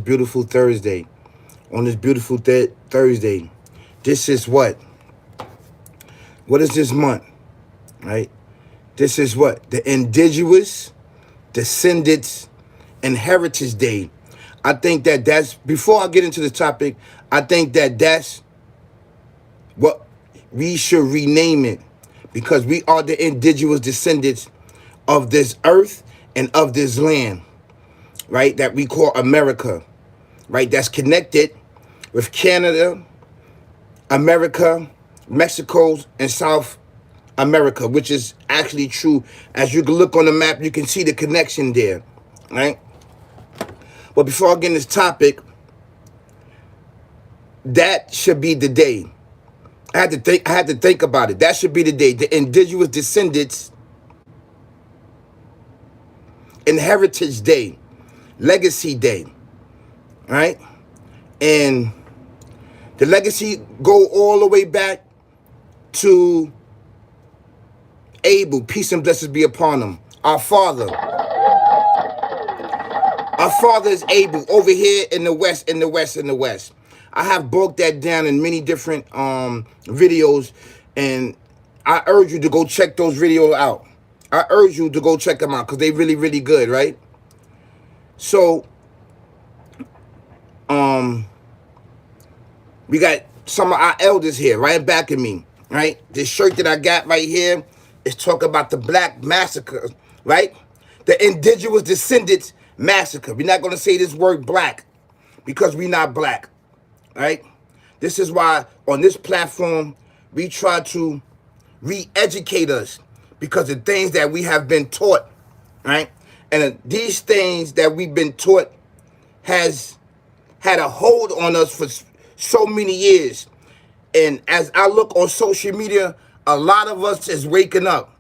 beautiful Thursday. On this beautiful Thursday, this is what? What is this month? Right? This is what? The Indigenous Descendants and Heritage Day. I think that that's, before I get into the topic, I think that that's what we should rename it, because we are the indigenous descendants of this earth and of this land, right? That we call America, right? That's connected with Canada, America, Mexico, and South America, which is actually true. As you can look on the map, you can see the connection there, right? But before I get in this topic, that should be the day. I had to think about it. That should be the day. The Indigenous Descendants and Heritage Day, Legacy Day, right? And the legacy go all the way back to Abel. Peace and blessings be upon him. Our father is Abel over here in the West, in the West, in the West. I have broke that down in many different videos, and I urge you to go check those videos out. I urge you to go check them out because they really, really good, right? So, we got some of our elders here right back at me, right? This shirt that I got right here is talking about the Black Massacre, right? The Indigenous Descendants Massacre. We're not going to say this word black because we're not black, right? This is why on this platform, we try to re-educate us because the things that we have been taught, right? And these things that we've been taught has had a hold on us for so many years. And as I look on social media, a lot of us is waking up.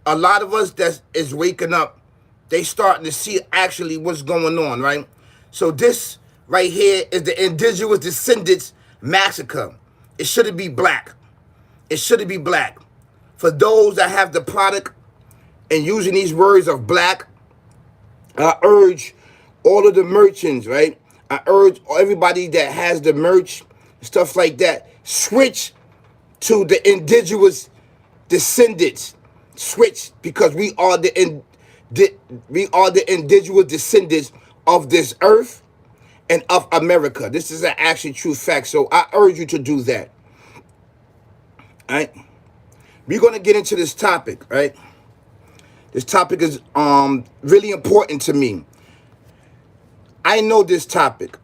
A lot of us that is waking up. They starting to see actually what's going on, right? So this right here is the Indigenous Descendants Massacre. It shouldn't be black. It shouldn't be black. For those that have the product and using these words of black, I urge all of the merchants, right? I urge everybody that has the merch, stuff like that, switch to the Indigenous Descendants. Switch, because we are the indigenous descendants of this earth and of America. This is an actually true fact. So I urge you to do that. All right? We're going to get into this topic, right? This topic is really important to me. I know this topic.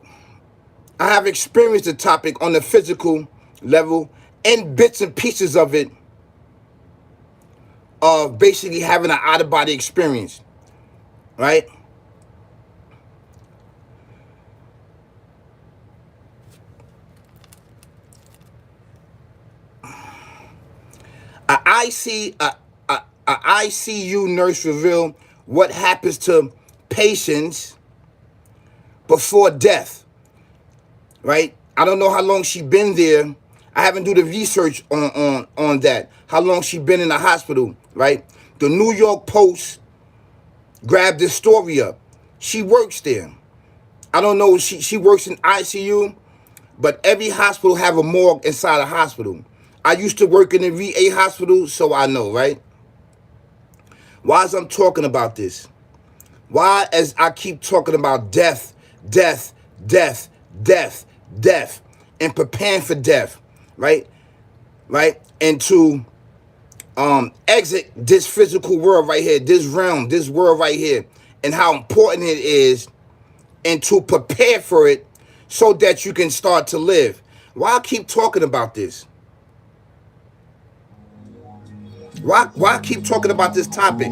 I have experienced the topic on the physical level and bits and pieces of it, of basically having an out-of-body experience, right? A ICU nurse revealed what happens to patients before death, right? I don't know how long she been there. I haven't do the research on that. How long she been in the hospital, right? The New York Post grabbed this story up. She works there. I don't know if she works in ICU, but every hospital have a morgue inside a hospital. I used to work in the VA hospital, so I know, right? Why is I'm talking about this? Why, as I keep talking about death, death, death, death, death, and preparing for death, right? Right? And to exit this physical world right here, this realm, this world right here, and how important it is, and to prepare for it so that you can start to live. Why I keep talking about this? Why I keep talking about this topic?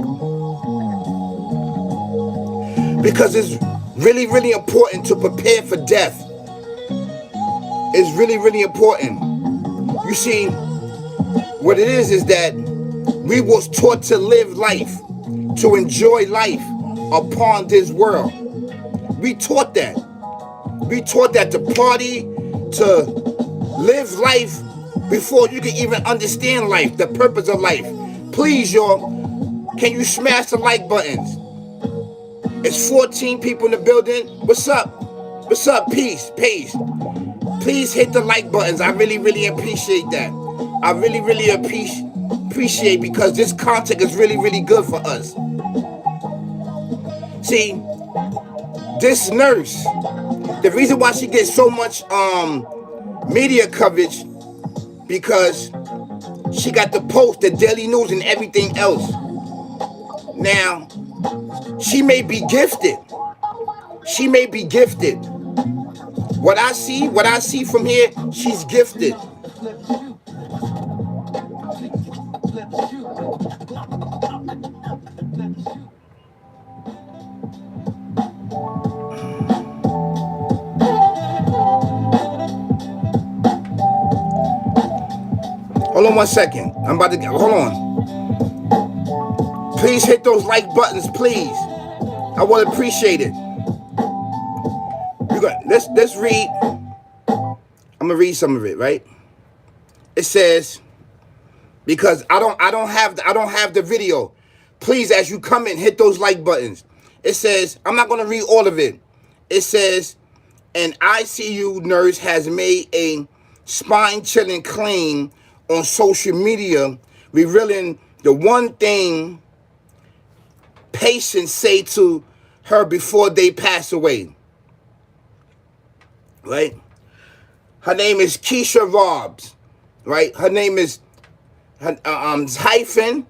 Because it's really, really important to prepare for death. It's really, really important. You see, what it is that we was taught to live life, to enjoy life upon this world. We taught that. We taught that to party, to live life before you can even understand life, the purpose of life. Please, y'all, can you smash the like buttons? It's 14 people in the building. What's up? What's up? Peace. Peace. Please hit the like buttons. I really, really appreciate that. I really, really appreciate because this content is really, really good for us. See, this nurse, the reason why she gets so much media coverage because she got the Post, the Daily News, and everything else. Now, she may be gifted. She may be gifted. What I see from here, she's gifted. Hold on 1 second. I'm about to get, hold on. Please hit those like buttons, please. I would appreciate it. Let's read. I'm gonna read some of it, right? It says, because I don't have the video. Please, as you come in, hit those like buttons. It says, I'm not gonna read all of it. It says, an ICU nurse has made a spine-chilling claim on social media, revealing the one thing patients say to her before they pass away. Right? Her name is Keisha Robs. Right? Her name is hyphen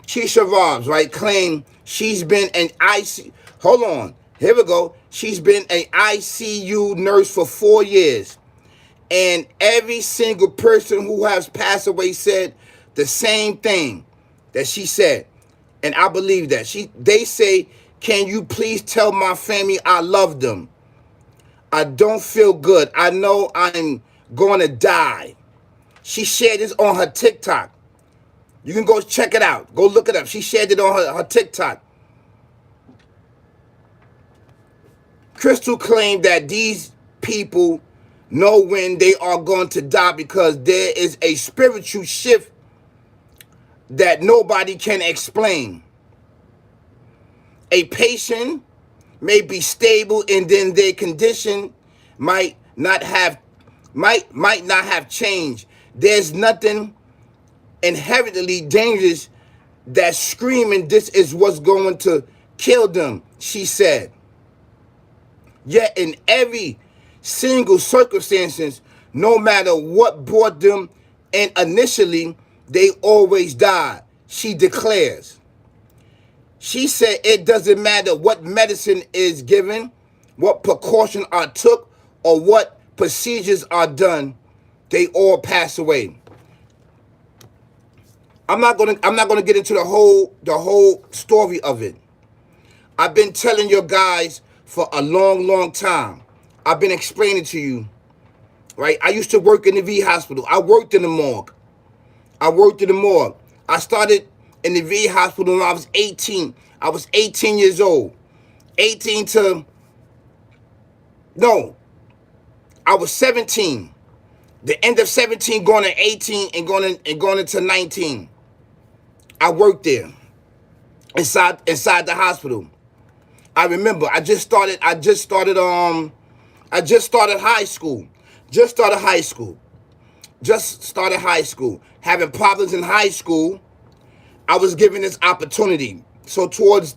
Keisha Robs, right? Claim she's been an ICU. Hold on. Here we go. She's been an ICU nurse for 4 years. And every single person who has passed away said the same thing that she said. And I believe that. They say, can you please tell my family I love them? I don't feel good. I know I'm going to die. She shared this on her TikTok. You can go check it out. Go look it up. She shared it on her TikTok. Crystal claimed that these people know when they are going to die because there is a spiritual shift that nobody can explain. A patient may be stable and then their condition might not have changed. There's nothing inherently dangerous that's screaming this is what's going to kill them, she said. Yet in every single circumstances, no matter what brought them in initially, they always died, she declares. She said it doesn't matter what medicine is given, what precautions are took, or what procedures are done, they all pass away. I'm not gonna get into the whole story of it. I've been telling you guys for a long time. I've been explaining to you, right? I used to work in the VA hospital. I worked in the morgue. I started in the VA hospital when I was 18. I was 18 years old. I was 17. The end of 17, going to 18, and going into 19. I worked there inside the hospital. I remember I just started high school. Having problems in high school, I was given this opportunity. So towards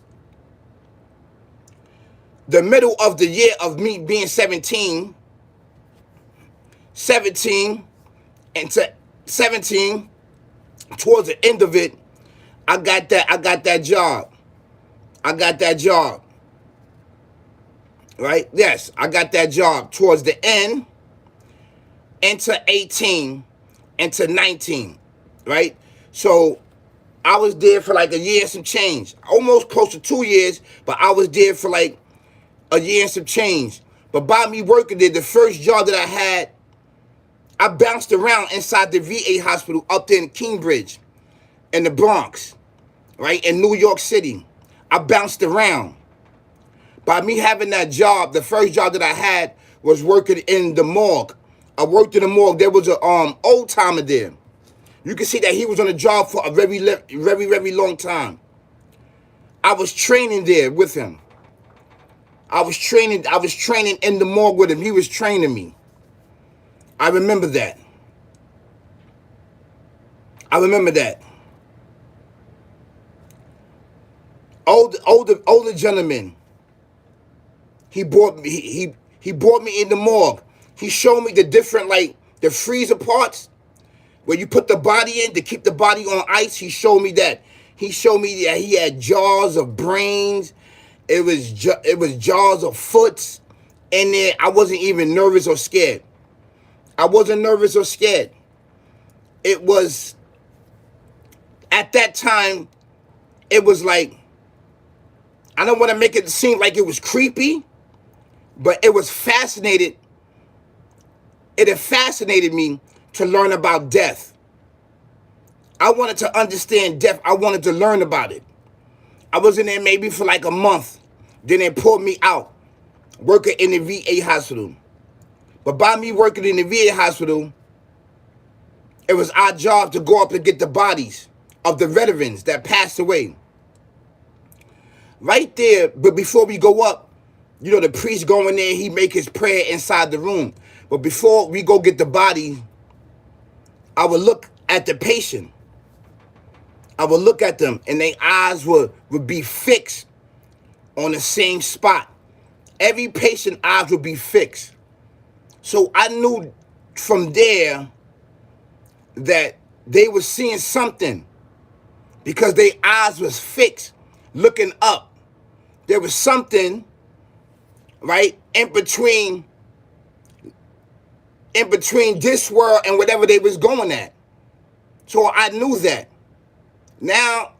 the middle of the year of me being 17 into 17, towards the end of it, I got that job. Right? Yes, I got that job towards the end, into 18, into 19, right? So I was there for like a year and some change, almost close to 2 years, but I was there for like a year and some change. But by me working there, the first job that I had, I bounced around inside the VA hospital up there in Cambridge, in the Bronx, right, in New York City. I bounced around. By me having that job, the first job that I had was working in the morgue. I worked in the morgue. There was a old timer there. You can see that he was on the job for a very long time. I was training there with him. I was training in the morgue with him. He was training me. I remember that. I remember that. Older gentleman. He brought me in the morgue. He showed me the different, like, the freezer parts where you put the body in to keep the body on ice. He showed me that. He showed me that he had jars of brains. It was jars of foots in there. I wasn't even nervous or scared. I wasn't nervous or scared. It was, at that time, it was like, I don't want to make it seem like it was creepy, but it was fascinated. It had fascinated me to learn about death. I wanted to understand death. I wanted to learn about it. I was in there maybe for like a month. Then they pulled me out, working in the VA hospital. But by me working in the VA hospital, it was our job to go up and get the bodies of the veterans that passed away. Right there, but before we go up, you know, the priest go in there, he make his prayer inside the room. But before we go get the body, I would look at the patient. I would look at them, and their eyes would be fixed on the same spot. Every patient eyes would be fixed. So I knew from there that they were seeing something because their eyes was fixed, looking up. There was something, right, in between this world and whatever they was going at. So I knew that. Now,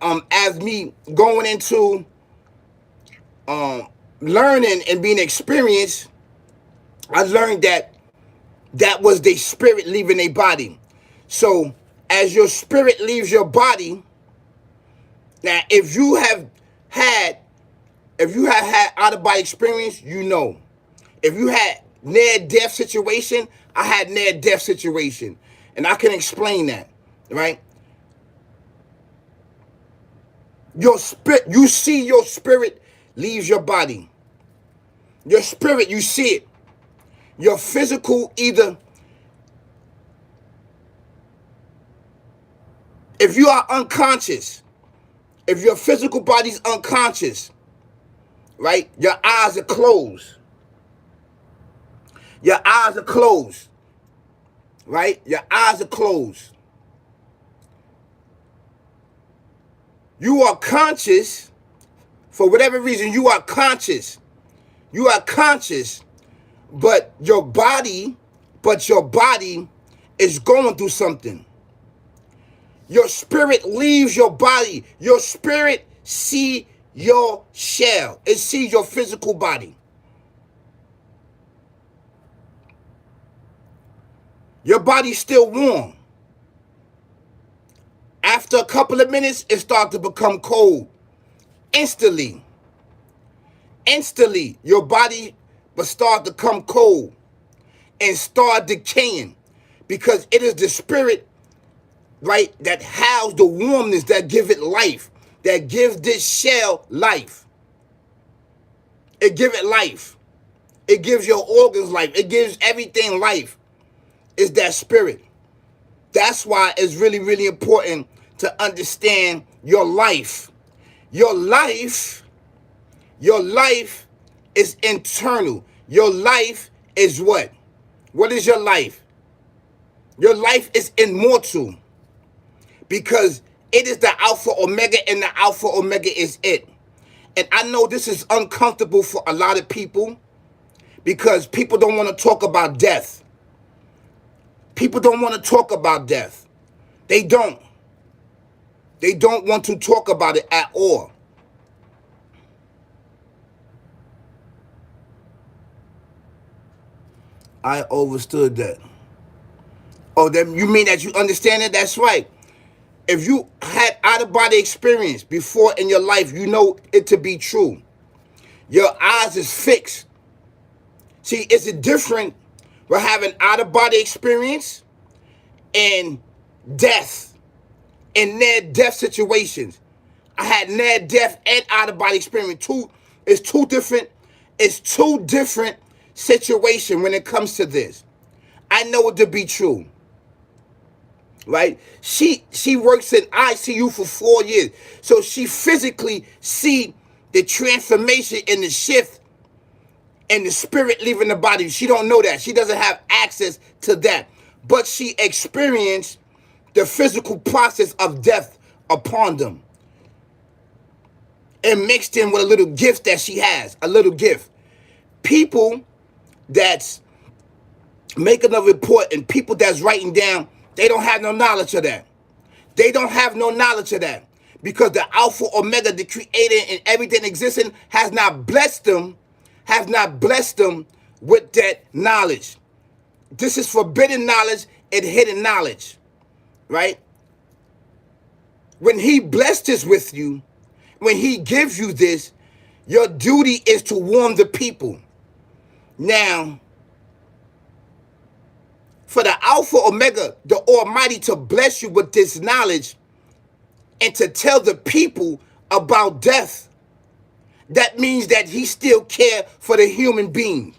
as me going into learning and being experienced, I learned that that was their spirit leaving their body. So as your spirit leaves your body, now if you have had out of body experience, you know. If you had near death situation, I had near death situation, and I can explain that, right? Your spirit, you see your spirit leaves your body. Your spirit, you see it. Your physical, either if you are unconscious, if your physical body's unconscious, right? Your eyes are closed. Your eyes are closed, right? Your eyes are closed. You are conscious, for whatever reason, you are conscious. You are conscious, but your body is going through something. Your spirit leaves your body. Your spirit sees your shell. It sees your physical body. Your body's still warm. After a couple of minutes, it starts to become cold. Instantly, your body will start to become cold and start decaying, because it is the spirit, right, that has the warmness that give it life, that gives this shell life. It gives it life. It gives your organs life. It gives everything life. It's that spirit. That's why it's really, really important to understand your life. Your life is internal. Your life is what? What is your life? Your life is immortal, because it is the Alpha Omega, and the Alpha Omega is it. And I know this is uncomfortable for a lot of people, because people don't want to talk about death. People don't want to talk about death. They don't. They don't want to talk about it at all. I understood that. Oh, then you mean that you understand it? That's right. If you had out-of-body experience before in your life, you know it to be true. Your eyes is fixed. See, it's a different with having out-of-body experience and death, in near-death situations. I had near death and out of body experience. It's two different situations when it comes to this. I know it to be true. Right? She works in ICU for 4 years. So she physically see the transformation and the shift and the spirit leaving the body. She don't know that. She doesn't have access to that. But she experienced the physical process of death upon them. And mixed in with a little gift that she has. A little gift. People that's making a report and people that's writing down, they don't have no knowledge of that. They don't have no knowledge of that. Because the Alpha Omega, the creator and everything existing, has not blessed them with that knowledge. This is forbidden knowledge and hidden knowledge. Right? When he blessed this with you, when he gives you this, your duty is to warn the people. Now, for the Alpha Omega, the Almighty, to bless you with this knowledge and to tell the people about death, that means that he still cares for the human being.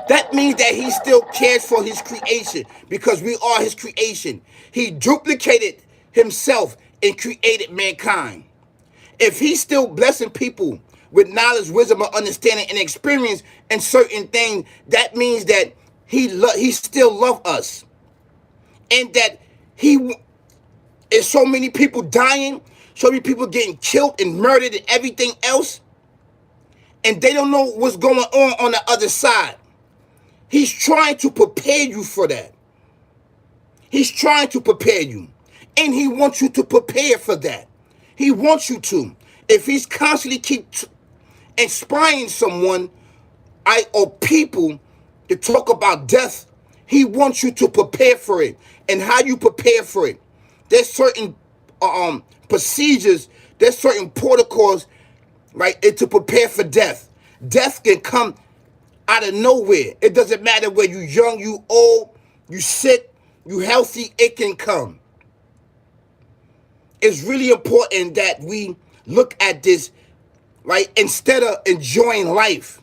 That means that he still cares for his creation, because we are his creation. He duplicated himself and created mankind. If he's still blessing people with knowledge, wisdom, or understanding and experience in certain things, that means that he still loves us. And that is so many people dying, so many people getting killed and murdered and everything else, and they don't know what's going on the other side. He's trying to prepare you for that. He's trying to prepare you. And he wants you to prepare for that. He wants you to. If he's constantly keep inspiring someone or people to talk about death, he wants you to prepare for it. And how you prepare for it, there's certain procedures, there's certain protocols, right, and to prepare for death. Death can come out of nowhere. It doesn't matter whether you young, you old, you sick, you healthy, it can come. It's really important that we look at this, right, instead of enjoying life.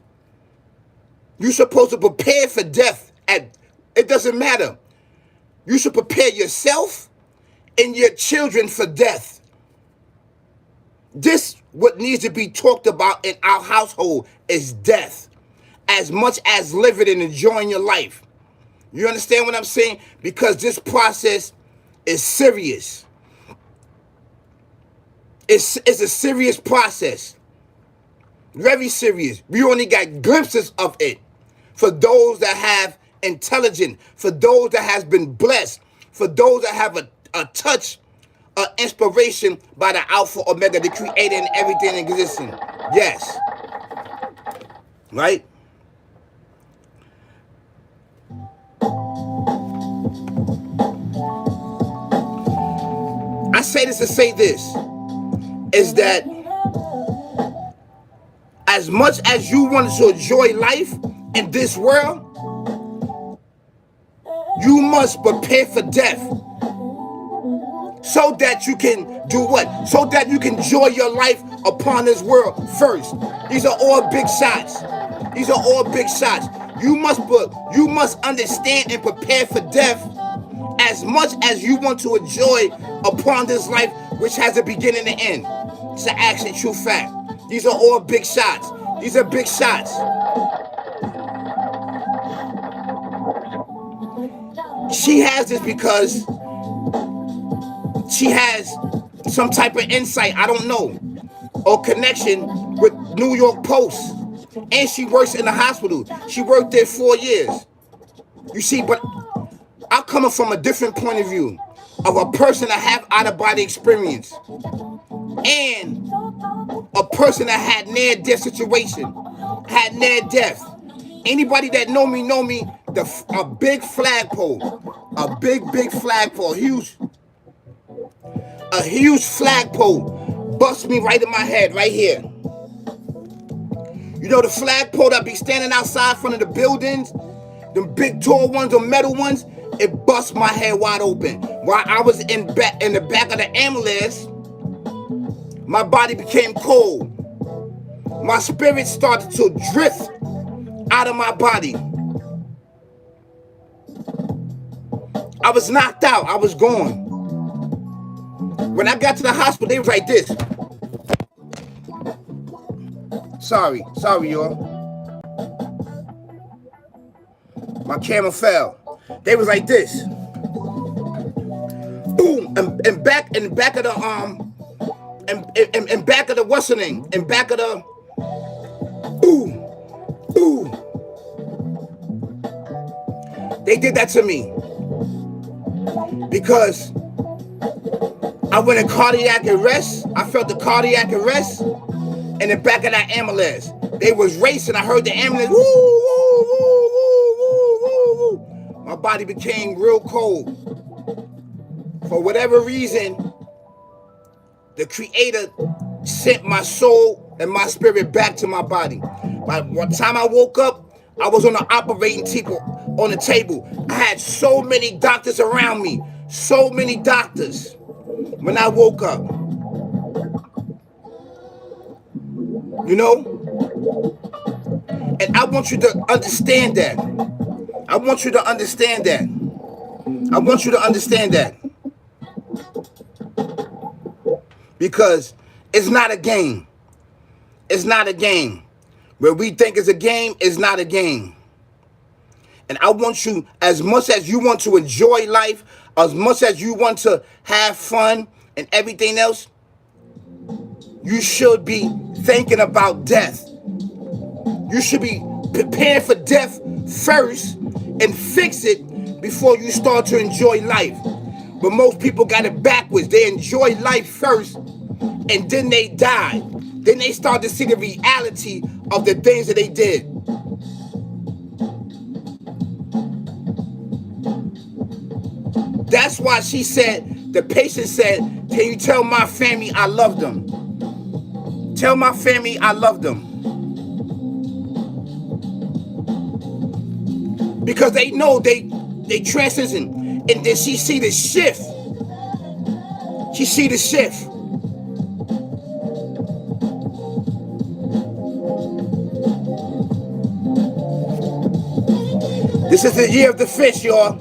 You're supposed to prepare for death. It doesn't matter. You should prepare yourself and your children for death. This, what needs to be talked about in our household, is death, as much as living and enjoying your life. You understand what I'm saying? Because this process is serious. It's a serious process. Very serious. We only got glimpses of it. For those that have intelligence, for those that has been blessed, for those that have a touch, an inspiration by the Alpha Omega, the creator and everything existing. Yes. Right? I say this to say this, is that as much as you want to enjoy life in this world, you must prepare for death. So that you can do what? So that you can enjoy your life upon this world first. These are all big shots. These are all big shots. You must understand and prepare for death as much as you want to enjoy upon this life, which has a beginning and end. It's an actual true fact. These are all big shots. These are big shots. She has this because she has some type of insight, I don't know, or connection with New York Post. And she works in the hospital. She worked there 4 years. You see, but I'm coming from a different point of view of a person that have out-of-body experience and a person that had near-death situation, had near-death. Anybody that know me, a big flagpole, a big flagpole, a huge flagpole bust me right in my head, right here. You know the flagpole that be standing outside front of the buildings, the big tall ones, the metal ones, it bust my head wide open. While I was in the back of the ambulance, My body became cold. My spirit started to drift out of my body. I was knocked out. I was gone. When I got to the hospital, they was like this. Sorry, y'all. My camera fell. They was like this. Boom, and back of the and back of the what's the name? And back of the boom, boom. They did that to me because I went in cardiac arrest. I felt the cardiac arrest in the back of that ambulance. They was racing. I heard the ambulance. Woo, woo, woo, woo, woo, woo, woo. My body became real cold. For whatever reason, the Creator sent my soul and my spirit back to my body. By the time I woke up, I was on the operating table. On the table, I had so many doctors around me. So many doctors. When I woke up, you know, and I want you to understand that. I want you to understand that. I want you to understand that. Because it's not a game. It's not a game. Where we think it's a game, it's not a game. And I want you, as much as you want to enjoy life, as much as you want to have fun and everything else, you should be thinking about death. You should be prepared for death first and fix it before you start to enjoy life. But most people got it backwards. They enjoy life first and then they die. Then they start to see the reality of the things that they did. That's why she said, the patient said, can you tell my family I love them? Tell my family I love them. Because they know they transition. And then she see the shift. She see the shift. This is the year of the fish, y'all.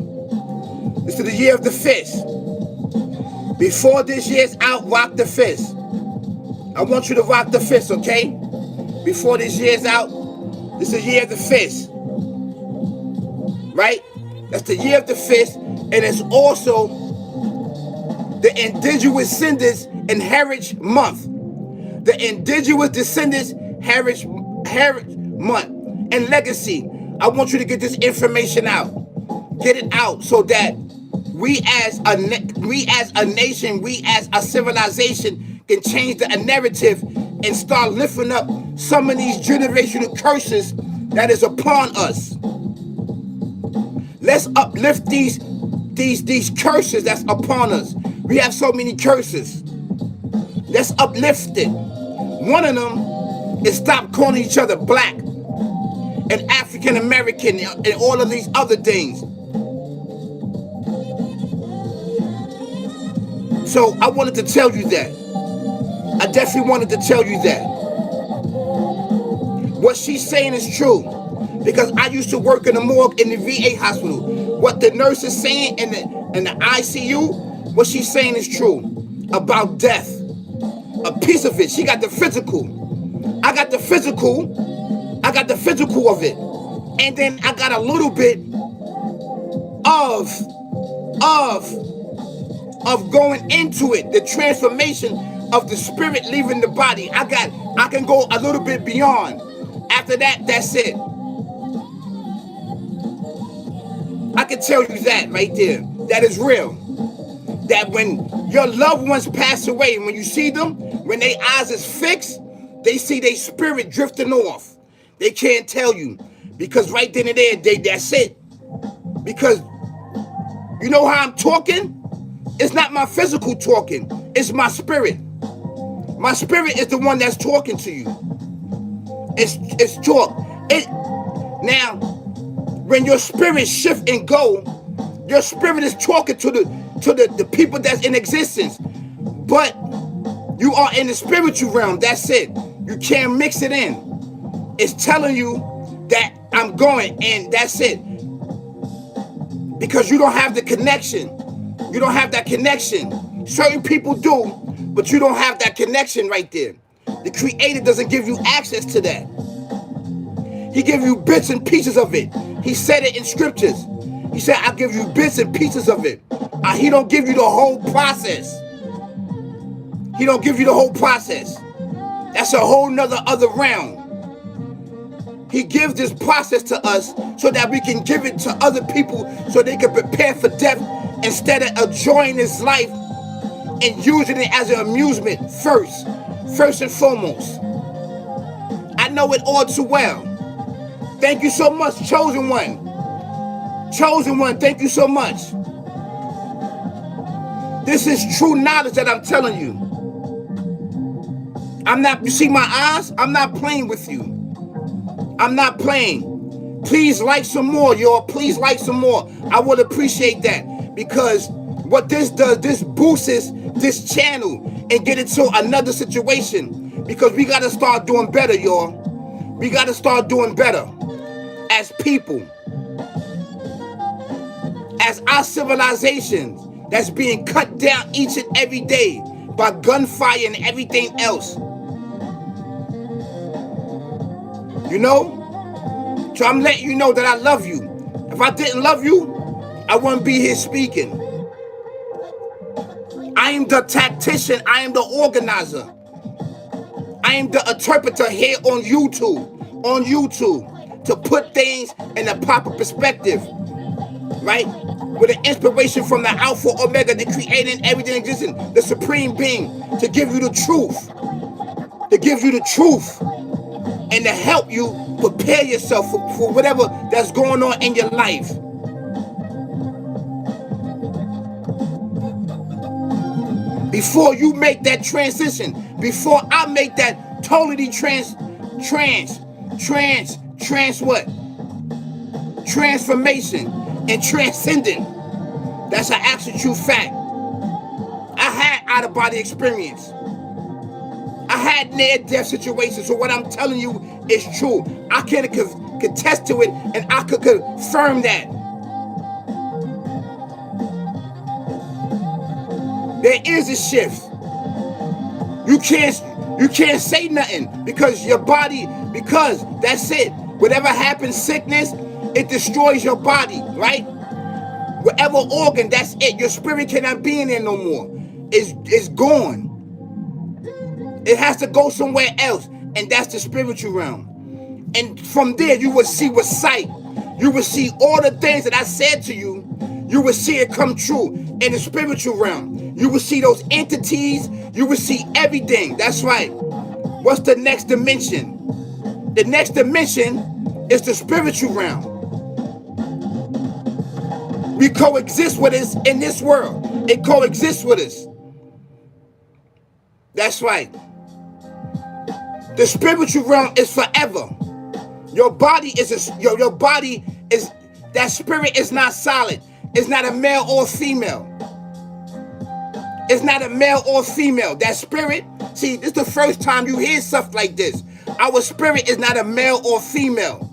This is the year of the fish. Before this year's out, rock the fist. I want you to rock the fist, okay? Before this year's out, this is the year of the fist. Right? That's the year of the fist, and it's also the Indigenous Descendants and Heritage Month. The Indigenous Descendants Heritage Month and Legacy. I want you to get this information out. Get it out so that we as a nation, we as a civilization can change the narrative and start lifting up some of these generational curses that is upon us. Let's uplift these curses that's upon us. We have so many curses. Let's uplift it. One of them is stop calling each other black and African American and all of these other things. So I wanted to tell you that. I definitely wanted to tell you that. What she's saying is true. Because I used to work in the morgue in the VA hospital. What the nurse is saying in the ICU, what she's saying is true about death. A piece of it. She got the physical. I got the physical. I got the physical of it. And then I got a little bit of going into it. The transformation of the spirit leaving the body. I can go a little bit beyond. After that, that's it. I can tell you that right there. That is real. That when your loved ones pass away, and when you see them, when their eyes is fixed, they see their spirit drifting off. They can't tell you. Because right then and there, that's it. Because you know how I'm talking? It's not my physical talking. It's my spirit. My spirit is the one that's talking to you. It's talk. Now, when your spirit shift and go, your spirit is talking to the people that's in existence. But You are in the spiritual realm. That's it. You can't mix it in. It's telling you that I'm going, and that's it. Because you don't have the connection. You don't have that connection. Certain people do, but you don't have that connection right there. The Creator doesn't give you access to that. He gives you bits and pieces of it. He said it in scriptures. He said, I'll give you bits and pieces of it. He don't give you the whole process. He don't give you the whole process. That's a whole nother other realm. He gives this process to us so that we can give it to other people so they can prepare for death instead of enjoying this life and using it as an amusement first and foremost. I know it all too well. Thank you so much, Chosen One. Chosen One, thank you so much. This is true knowledge that I'm telling you. You see my eyes? I'm not playing with you. I'm not playing. Please like some more, y'all. Please like some more. I would appreciate that, because what this does, this boosts this channel and get it to another situation, because we got to start doing better, y'all. We got to start doing better as people, as our civilization that's being cut down each and every day by gunfire and everything else. You know? So I'm letting you know that I love you. If I didn't love you, I wouldn't be here speaking. I am the tactician. I am the organizer. I am the interpreter here on YouTube. To put things in a proper perspective. Right? With an inspiration from the Alpha Omega, the Creator and everything existing, the Supreme Being, to give you the truth. To give you the truth. And to help you prepare yourself for whatever that's going on in your life. Before you make that transition, before I make that totally transformation and transcendent. That's an actual true fact. I had out-of-body experience. I had near-death situations, so what I'm telling you is true. I can contest to it, and I could confirm that. There is a shift. You can't say nothing because your body, because that's it. Whatever happens, sickness, it destroys your body, right? Whatever organ, that's it. Your spirit cannot be in there no more. It's gone. It has to go somewhere else, and that's the spiritual realm. And from there, you will see with sight. You will see all the things that I said to you. You will see it come true in the spiritual realm. You will see those entities. You will see everything. That's right. What's the next dimension? The next dimension is the spiritual realm. We coexist with us in this world. It coexists with us. That's right. The spiritual realm is forever. Your body is that spirit is not solid. It's not a male or female. It's not a male or female. That spirit, see, this is the first time you hear stuff like this. Our spirit is not a male or female.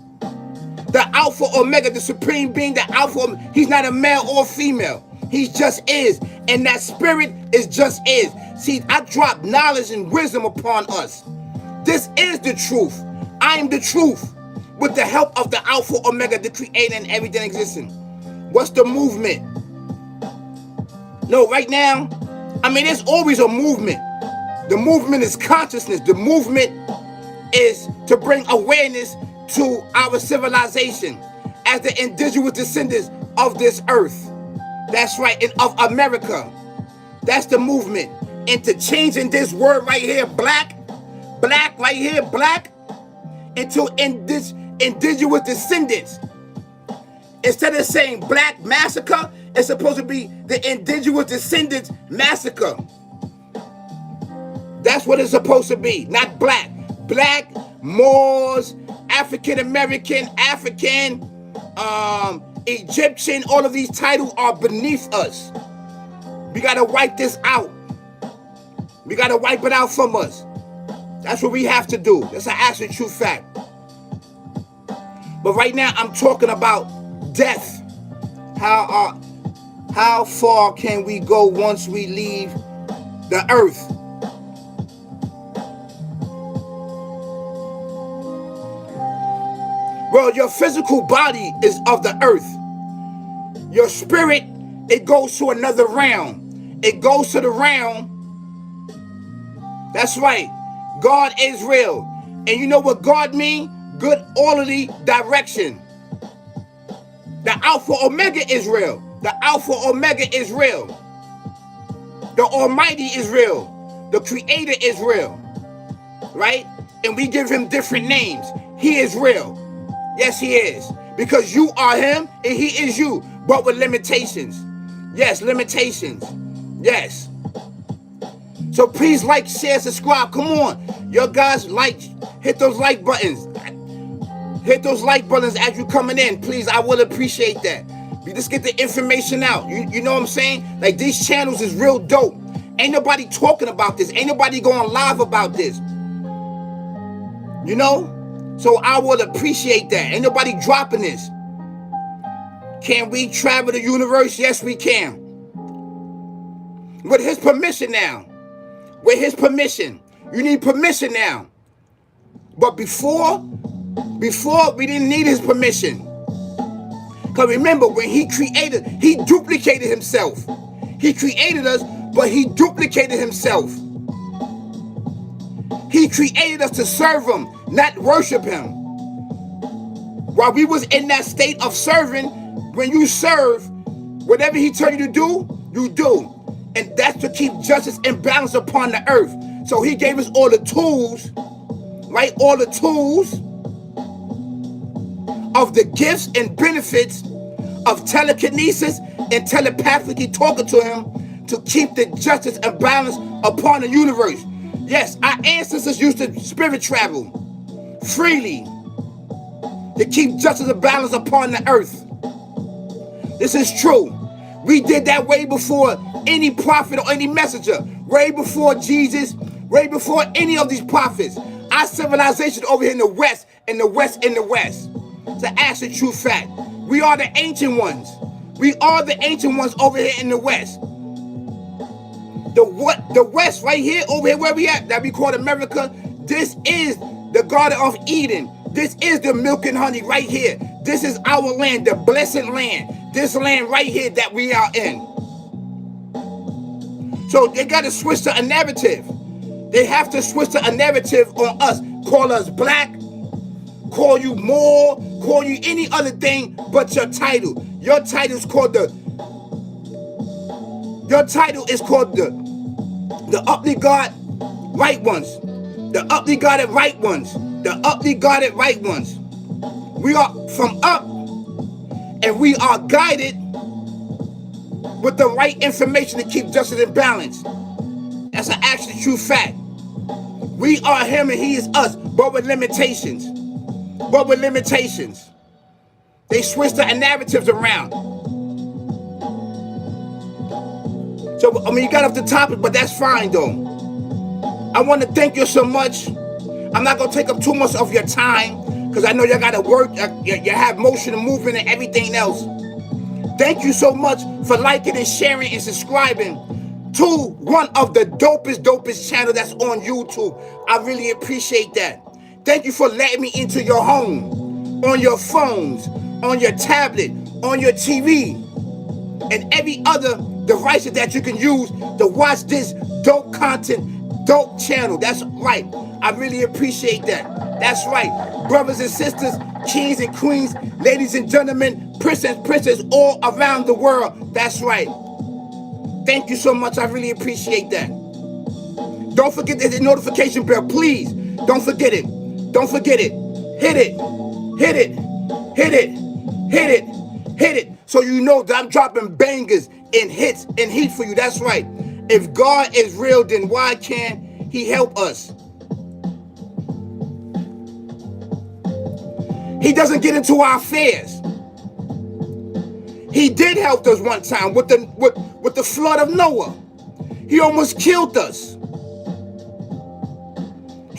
The Alpha Omega, the Supreme Being, the Alpha, he's not a male or female. He just is. And that spirit is just is. See, I drop knowledge and wisdom upon us. This is the truth. I am the truth. With the help of the Alpha Omega, the Creator and everything existing. What's the movement? No, right now, there's always a movement. The movement is consciousness. The movement is to bring awareness to our civilization as the indigenous descendants of this earth. That's right, and of America. That's the movement. Into changing this word right here, black right here, black, into indigenous descendants. Instead of saying black massacre, it's supposed to be the indigenous descendants massacre. That's what it's supposed to be, not black. Black, Moors, African American, African, Egyptian, all of these titles are beneath us. We gotta wipe this out. We got to wipe it out from us. That's what we have to do. That's an actual true fact. But right now, I'm talking about death. How far can we go once we leave the earth? Well, your physical body is of the earth. Your spirit, it goes to another realm. It goes to the realm. That's right. God is real. And you know what God means? Good orderly direction. The Alpha Omega is real. The Alpha Omega is real. The Almighty is real. The Creator is real. Right? And we give him different names. He is real. Yes, he is. Because you are him and he is you. But with limitations. Yes, limitations. Yes. So please like, share, subscribe. Come on. Your guys, hit those like buttons. Hit those like buttons as you coming in. Please, I will appreciate that. We just get the information out. You know what I'm saying? Like, these channels is real dope. Ain't nobody talking about this. Ain't nobody going live about this. You know? So I will appreciate that. Ain't nobody dropping this. Can we travel the universe? Yes, we can. With his permission now. With his permission. You need permission now. But before we didn't need his permission. Because remember, when he created, he duplicated himself. He created us, but he duplicated himself. He created us to serve him, not worship him. While we was in that state of serving, when you serve, whatever he told you to do, you do. And that's to keep justice and balance upon the earth. So he gave us all the tools, right? All the tools of the gifts and benefits of telekinesis and telepathically talking to him to keep the justice and balance upon the universe. Yes, our ancestors used to spirit travel freely to keep justice and balance upon the earth. This is true. We did that way before any prophet or any messenger, way before Jesus, way before any of these prophets. Our civilization over here in the West, in the West, in the West. It's an actual true fact. We are the ancient ones. We are the ancient ones over here in the West. The West right here, over here where we at, that we call America, this is the Garden of Eden. This is the milk and honey right here. This is our land, the blessed land. This land right here that we are in. So they got to switch to a narrative. They have to switch to a narrative on us. Call us black, call you more, call you any other thing but your title. Your title is called the uply God right ones. The uply guarded right ones. The uply guarded right ones. We are from up, and we are guided with the right information to keep justice and balance. That's an actual true fact. We are him and he is us, but with limitations. But with limitations. They switch the narratives around. So, I mean, you got off the topic, but that's fine, though. I want to thank you so much. I'm not going to take up too much of your time, because I know y'all got to work. You have motion and movement and everything else. Thank you so much for liking and sharing and subscribing to one of the dopest channel that's on YouTube. I really appreciate that. Thank you for letting me into your home, on your phones, on your tablet, on your TV, and every other device that you can use to watch this dope content, dope channel. That's right. I really appreciate that. That's right. Brothers and sisters, kings and queens, ladies and gentlemen, princes and princesses all around the world. That's right. Thank you so much. I really appreciate that. Don't forget the notification bell, please. Don't forget it. Don't forget it. Hit it. Hit it. Hit it. Hit it. Hit it. So you know that I'm dropping bangers and hits and heat for you. That's right. If God is real, then why can't he help us? He doesn't get into our affairs. He did help us one time with the flood of Noah. He almost killed us.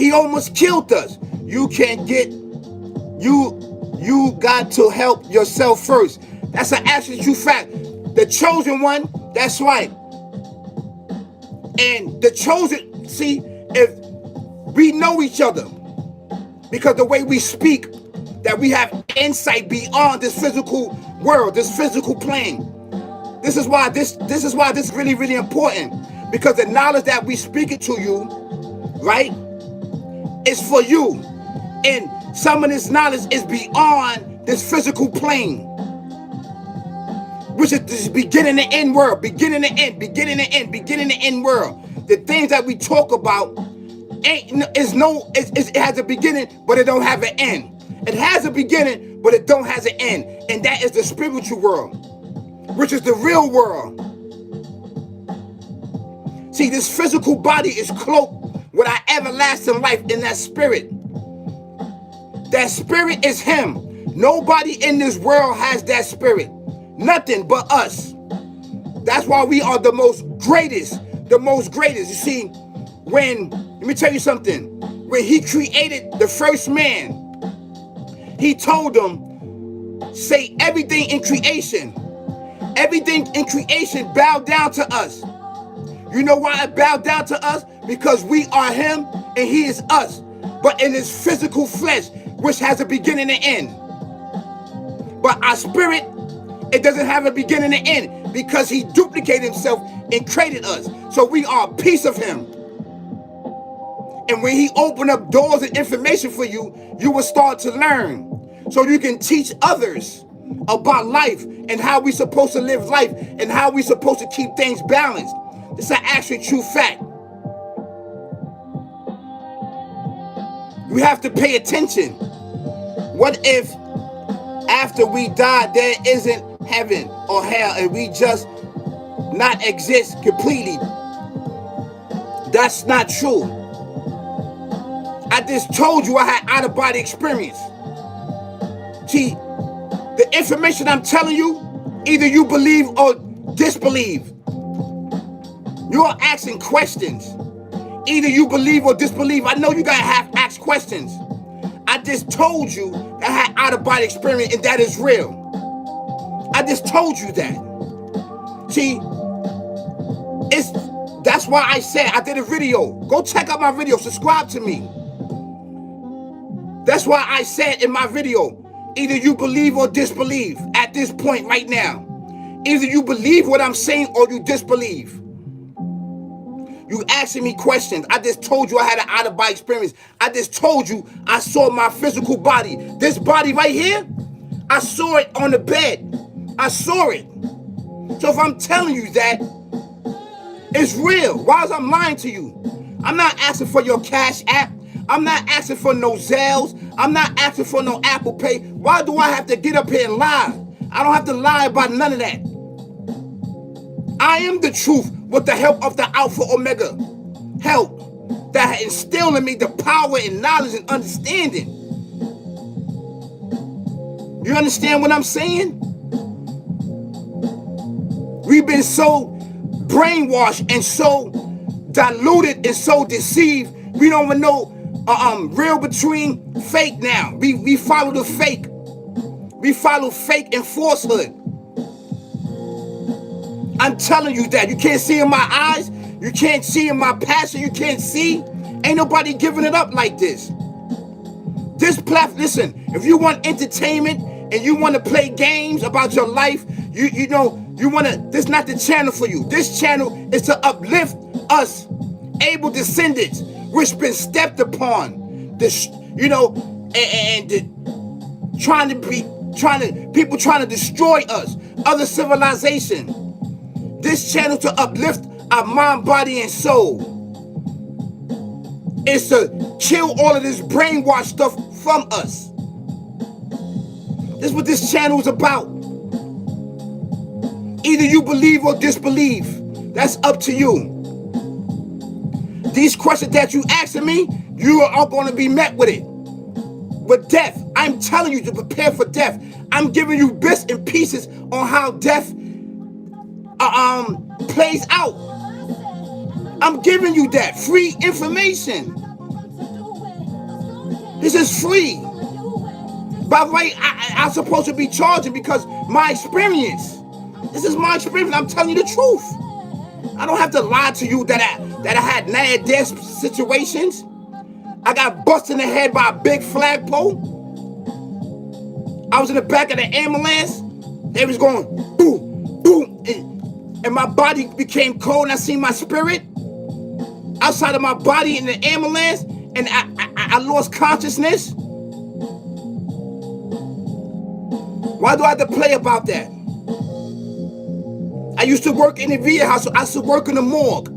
He almost killed us. You can't get, you got to help yourself first. That's an absolute true fact. The chosen one, that's right. And the chosen, see, if we know each other, because the way we speak, that we have insight beyond this physical world, this physical plane. This is why this is really, really important. Because the knowledge that we speak it to you, right, is for you. And some of this knowledge is beyond this physical plane, which is this beginning and end world, beginning and end, beginning and end, beginning and end world. The things that we talk about it has a beginning, but it don't have an end. It has a beginning, but it don't have an end. And that is the spiritual world, which is the real world. See, this physical body is cloaked with our everlasting life in that spirit. That spirit is him. Nobody in this world has that spirit. Nothing but us. That's why we are the most greatest. The most greatest. You see, let me tell you something. When he created the first man, he told them, say everything in creation. Everything in creation bowed down to us. You know why it bowed down to us? Because we are him and he is us. But in his physical flesh, which has a beginning and end. But our spirit, it doesn't have a beginning and end because he duplicated himself and created us. So we are a piece of him. And when he opened up doors and information for you, you will start to learn. So you can teach others about life and how we're supposed to live life and how we're supposed to keep things balanced. It's an actual true fact. We have to pay attention. What if after we die there isn't heaven or hell and we just not exist completely? That's not true. I just told you I had out-of-body experience. See, the information I'm telling you, either you believe or disbelieve. You're asking questions. Either you believe or disbelieve. I know you gotta have asked questions. I just told you that I had out-of-body experience and that is real. I just told you that. See, that's why I said I did a video. Go check out my video. Subscribe to me. That's why I said in my video, either you believe or disbelieve at this point right now. Either you believe what I'm saying or you disbelieve. You asking me questions. I just told you I had an out-of-body experience. I just told you I saw my physical body. This body right here, I saw it on the bed. I saw it. So if I'm telling you that, it's real. Why is I'm lying to you? I'm not asking for your Cash App. I'm not asking for no Zelles. I'm not asking for no Apple Pay. Why do I have to get up here and lie? I don't have to lie about none of that. I am the truth with the help of the Alpha Omega. Help that instilled in me the power and knowledge and understanding. You understand what I'm saying? We've been so brainwashed and so diluted and so deceived. We don't even know real between fake now. We follow the fake. We follow fake and falsehood. I'm telling you that. You can't see in my eyes. You can't see in my passion. You can't see. Ain't nobody giving it up like this. This platform, listen, if you want entertainment and you want to play games about your life, you want to, this is not the channel for you. This channel is to uplift us, able descendants, which been stepped upon. People trying to destroy us, other civilization. This channel to uplift our mind, body, and soul. It's to kill all of this brainwashed stuff from us. This is what this channel is about. Either you believe or disbelieve. That's up to you. These questions that you asking me, you are going to be met with it. With death. I'm telling you to prepare for death. I'm giving you bits and pieces on how death plays out. I'm giving you that free information. This is free. By right, I'm supposed to be charging because my experience. This is my experience. I'm telling you the truth. I don't have to lie to you that I had mad death situations. I got busted in the head by a big flagpole. I was in the back of the ambulance. They was going boom, boom, and my body became cold. And I seen my spirit outside of my body in the ambulance, and I lost consciousness. Why do I have to play about that? I used to work in the VA hospital. I used to work in the morgue.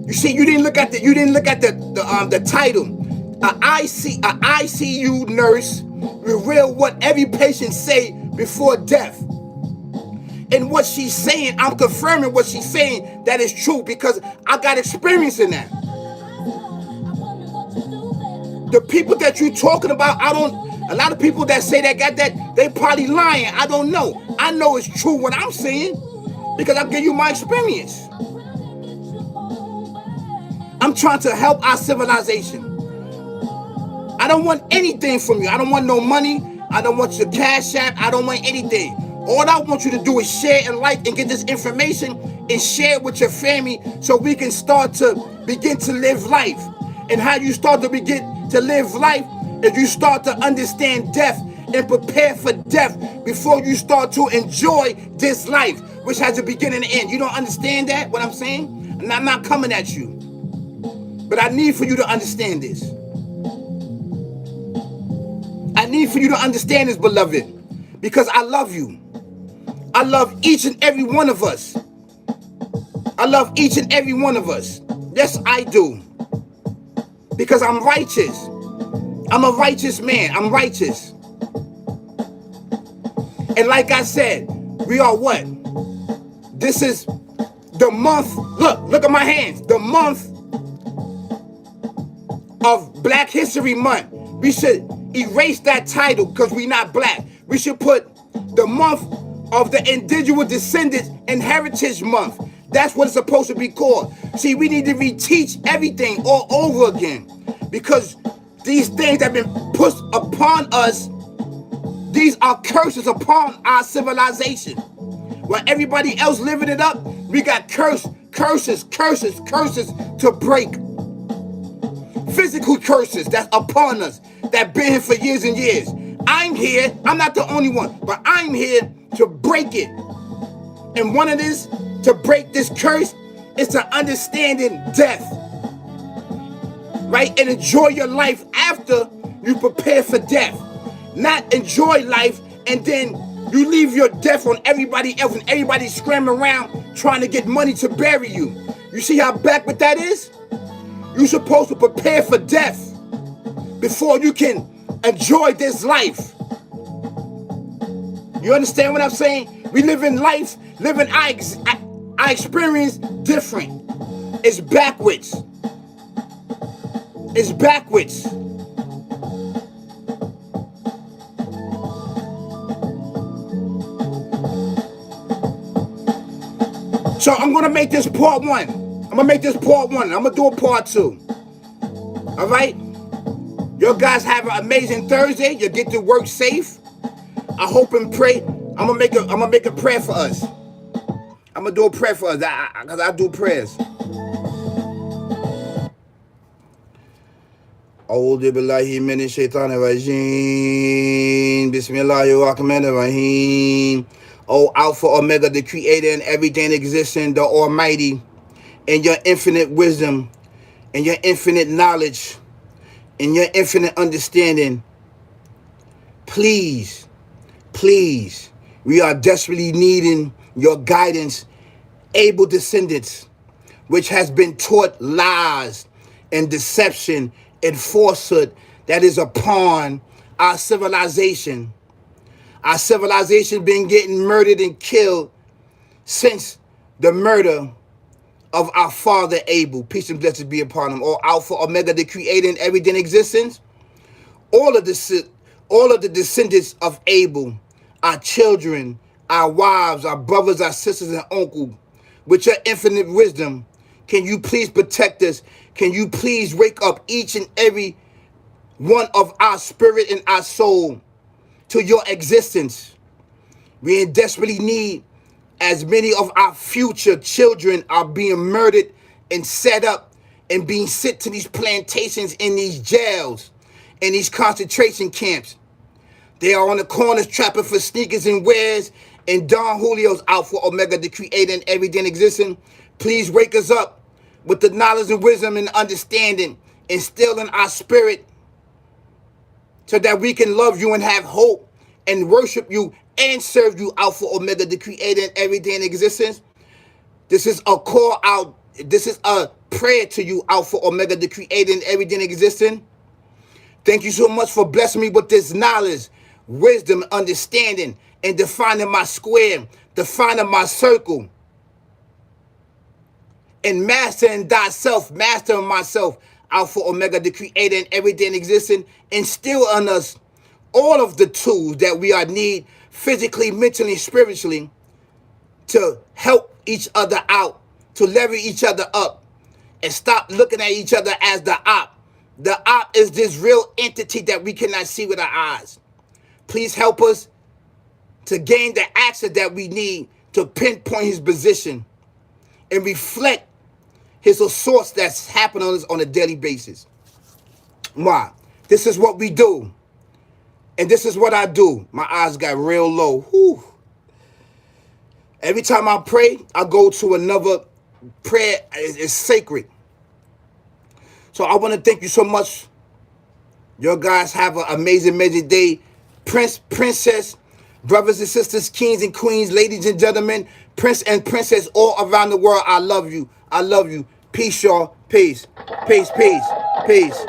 You see, you didn't look at the title. A ICU nurse reveal what every patient say before death. And what she's saying, I'm confirming what she's saying that is true because I got experience in that. The people that you're talking about, a lot of people that say they got that, they probably lying. I don't know. I know it's true what I'm saying because I give you my experience. I'm trying to help our civilization. I don't want anything from you. I don't want no money. I don't want your cash app. I don't want anything. All I want you to do is share and like and get this information and share it with your family so we can start to begin to live life. And how you start to begin to live life is you start to understand death and prepare for death before you start to enjoy this life, which has a beginning and end. You don't understand that, what I'm saying? And I'm not coming at you. But I need for you to understand this. I need for you to understand this, beloved, because I love you. I love each and every one of us. I love each and every one of us. Yes, I do. Because I'm righteous. I'm a righteous man. I'm righteous. And like I said, we are what? This is the month. Look at my hands. The month of Black History Month. We should erase that title because we're not black. We should put the month of the Indigenous Descendants and Heritage Month. That's what it's supposed to be called. See, we need to reteach everything all over again because these things have been pushed upon us. These are curses upon our civilization. While everybody else living it up, we got curses to break. Physical curses that's upon us that been here for years and years. I'm here. I'm not the only one, but I'm here to break it. And one of this, to break this curse, is to understanding death. Right? And enjoy your life after you prepare for death. Not enjoy life and then you leave your death on everybody else and everybody's scrambling around trying to get money to bury you. You see how backward that is? You're supposed to prepare for death before you can enjoy this life. You understand what I'm saying? We live in life, living our experience different. It's backwards. It's backwards. So I'm going to make this part one. I'm going to do a part two. All right? You guys have an amazing Thursday. You get to work safe. I hope and pray. I'm gonna make a prayer for us. I'm gonna do a prayer for us. Because I do prayers. A'udhu billahi minash shaitanir rajim. Bismillahirrahmanirrahim. O Alpha Omega, the Creator and everything existing, the Almighty, and your infinite wisdom, and your infinite knowledge, and your infinite understanding. Please, we are desperately needing your guidance, able descendants, which has been taught lies and deception and falsehood that is upon our civilization. Our civilization been getting murdered and killed since the murder of our father Abel. Peace and blessings be upon him. Or Alpha, Omega, the Creator and everything in existence. All of the descendants of Abel, our children, our wives, our brothers, our sisters, and uncles, with your infinite wisdom, can you please protect us? Can you please wake up each and every one of our spirit and our soul to your existence. We in desperately need, as many of our future children are being murdered and set up and being sent to these plantations in these jails, in these concentration camps. They are on the corners trapping for sneakers and wares, and Don Julio's Alpha Omega, the creator and everything existing. Please wake us up with the knowledge and wisdom and understanding, instill in our spirit so that we can love you and have hope and worship you and serve you, Alpha Omega, the creator and everything in existence. This is a call out. This is a prayer to you, Alpha Omega, the creator and everything existing. Thank you so much for blessing me with this knowledge, wisdom, understanding, and defining my square, defining my circle, and mastering thyself, mastering myself, Alpha Omega, the creator and everything existing. Instill on us all of the tools that we are need physically, mentally, spiritually to help each other out, to leverage each other up, and stop looking at each other as the op. The op is this real entity that we cannot see with our eyes. Please help us to gain the access that we need to pinpoint his position and reflect his source that's happening on us on a daily basis. Why? This is what we do. And this is what I do. My eyes got real low. Whew. Every time I pray, I go to another prayer. It's sacred. So I want to thank you so much. You guys have an amazing, amazing day. Princess, brothers and sisters, kings and queens, ladies and gentlemen, prince and princess all around the world, I love you. I love you. Peace, y'all. Peace. Peace, peace, peace.